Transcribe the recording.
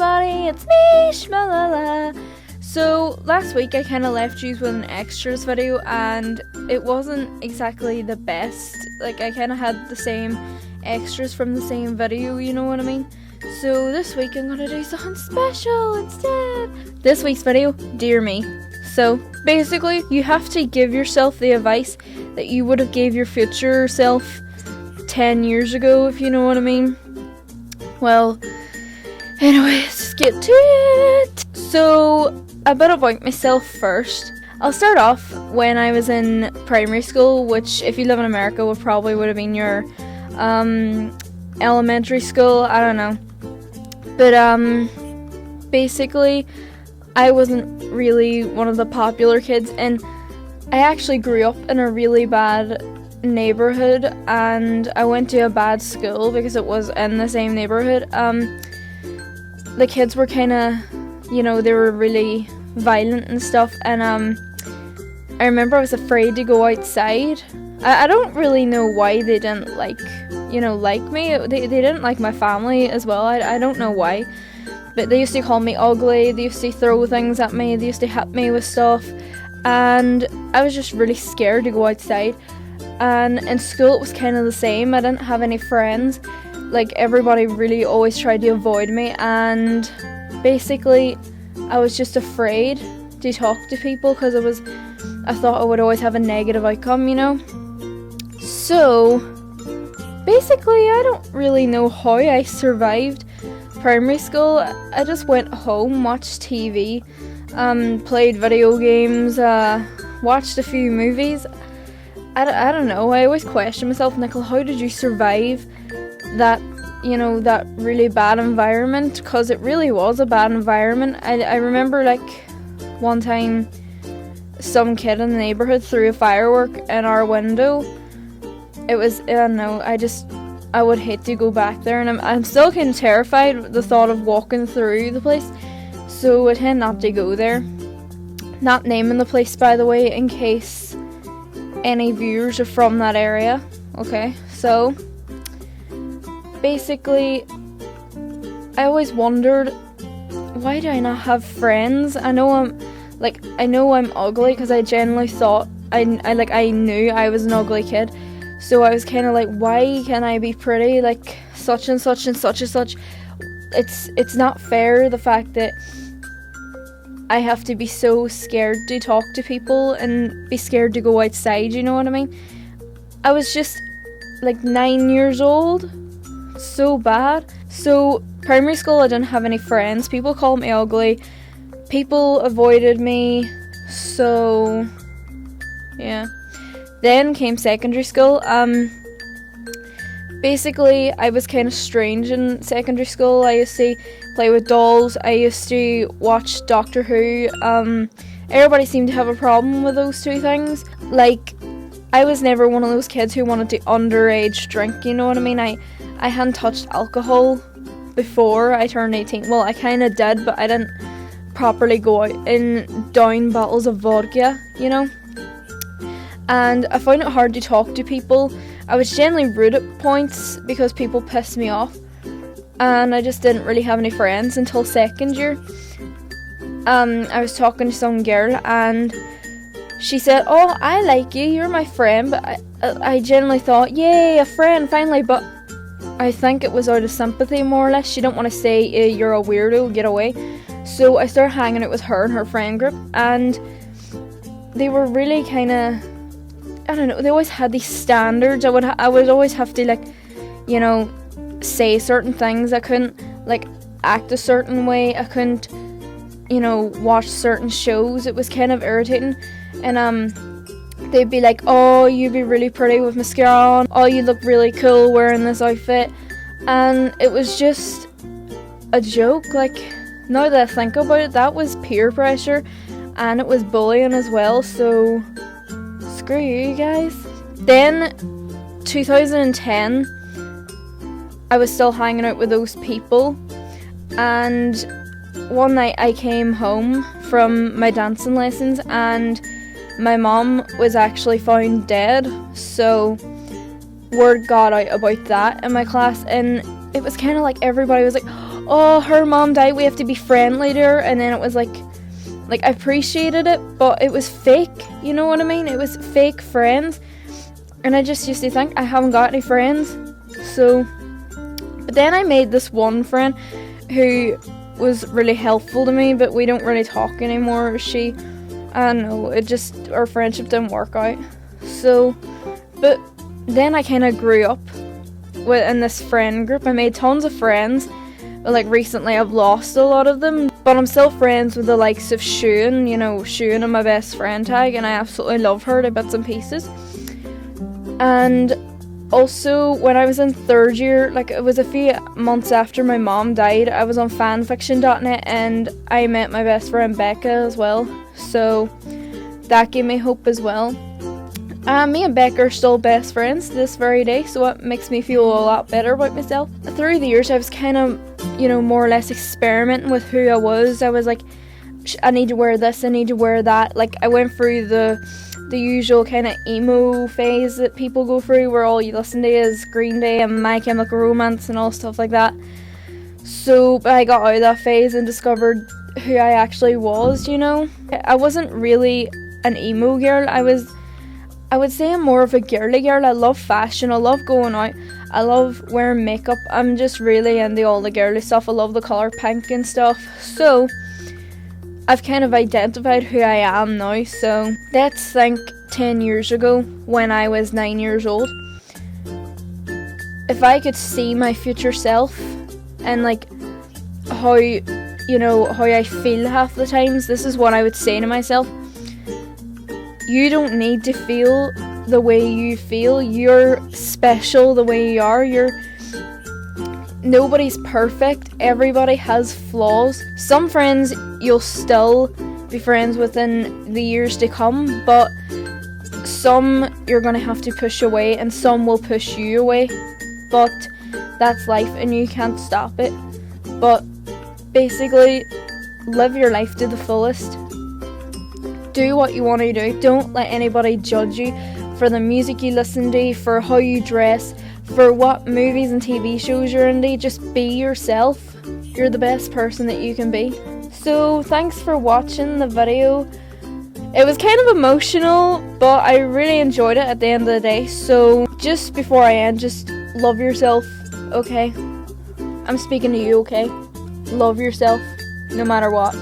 everybody, it's me, Schmelala. So last week I kind of left you with an extras video and it wasn't exactly the best. Like I kind of had the same extras from the same video, you know what I mean? So this week I'm gonna do something special instead. This week's video, Dear Me. So basically you have to give yourself the advice that you would have gave your future self 10 years ago, if you know what I mean. Well, anyways, let's get to it. So, a bit about myself first. I'll start off when I was in primary school, which if you live in America would have been your elementary school, I don't know. But basically I wasn't really one of the popular kids, and I actually grew up in a really bad neighborhood, and I went to a bad school because it was in the same neighborhood. The kids were kind of, they were really violent and stuff, and I remember I was afraid to go outside. I don't really know why they didn't like me. They didn't like my family as well. I don't know why, but they used to call me ugly, they used to throw things at me, they used to hit me with stuff, and I was just really scared to go outside. And in school it was kind of the same. I didn't have any friends. Like, everybody really always tried to avoid me, and basically I was just afraid to talk to people because I thought I would always have a negative outcome, So basically I don't really know how I survived primary school. I just went home, watched TV, played video games, watched a few movies. I don't know, I always question myself, Nicole, how did you survive that, that really bad environment? Because it really was a bad environment. I remember, like, one time some kid in the neighbourhood threw a firework in our window. It was, I don't know, I would hate to go back there, and I'm still kind of terrified with the thought of walking through the place, so I tend not to go there. Not naming the place, by the way, in case any viewers are from that area. Okay, so basically I always wondered, why do I not have friends? I know I'm ugly because I generally thought I knew I was an ugly kid, so I was kind of like, why can't I be pretty like such and such and such and such? It's not fair, the fact that I have to be so scared to talk to people and be scared to go outside, you know what I mean? I was just like 9 years old. So bad. So primary school I didn't have any friends. People called me ugly. People avoided me. So yeah. Then came secondary school. Basically I was kind of strange in secondary school. I used to play with dolls. I used to watch Doctor Who. Everybody seemed to have a problem with those two things. Like, I was never one of those kids who wanted to underage drink, you know what I mean? I hadn't touched alcohol before I turned 18. Well, I kind of did, but I didn't properly go out and down bottles of vodka, And I found it hard to talk to people. I was generally rude at points because people pissed me off, and I just didn't really have any friends until second year. I was talking to some girl and she said, "Oh, I like you, you're my friend," but I generally thought, yay, a friend, finally, but I think it was out of sympathy, more or less. She didn't want to say, you're a weirdo, get away. So I started hanging out with her and her friend group, and they were really kind of, I don't know, they always had these standards. I would always have to, say certain things. I couldn't, act a certain way. I couldn't, watch certain shows. It was kind of irritating. And, they'd be like, "Oh, you'd be really pretty with mascara on. Oh, you look really cool wearing this outfit." And it was just a joke. Like, now that I think about it, that was peer pressure. And it was bullying as well. So screw you guys. Then 2010, I was still hanging out with those people, and one night I came home from my dancing lessons and my mom was actually found dead. So word got out about that in my class, and it was kind of like everybody was like, oh, her mom died, we have to be friendly to her, and then it was like I appreciated it, but it was fake, you know what I mean? It was fake friends, and I just used to think, I haven't got any friends. So, but then I made this one friend who was really helpful to me, but we don't really talk anymore. I don't know, our friendship didn't work out. So, but then I kind of grew up in this friend group. I made tons of friends, but like recently I've lost a lot of them, but I'm still friends with the likes of Shun, you know, Shun and my best friend tag, and I absolutely love her to bits and pieces. And also, when I was in 3rd year, like it was a few months after my mom died, I was on fanfiction.net and I met my best friend Becca as well, so that gave me hope as well. Me and Becca are still best friends to this very day, so it makes me feel a lot better about myself. Through the years, I was kind of, you know, more or less experimenting with who I was. I was like, I need to wear this, I need to wear that. Like, I went through the usual kind of emo phase that people go through, where all you listen to is Green Day and My Chemical Romance and all stuff like that. So I got out of that phase and discovered who I actually was, you know. I wasn't really an emo girl. I would say I'm more of a girly girl. I love fashion, I love going out, I love wearing makeup. I'm just really into all the girly stuff. I love the colour pink and stuff. So I've kind of identified who I am now. So let's think 10 years ago when I was 9 years old. If I could see my future self and like how I feel half the times, this is what I would say to myself. You don't need to feel the way you feel. You're special the way you are. Nobody's perfect. Everybody has flaws. Some friends you'll still be friends with in the years to come, but some you're going to have to push away and some will push you away. But that's life and you can't stop it. But basically, live your life to the fullest. Do what you want to do. Don't let anybody judge you for the music you listen to, for how you dress, for what movies and TV shows you're into. Just be yourself. You're the best person that you can be. So thanks for watching the video. It was kind of emotional, but I really enjoyed it at the end of the day. So just before I end, just love yourself, okay? I'm speaking to you, okay? Love yourself, no matter what.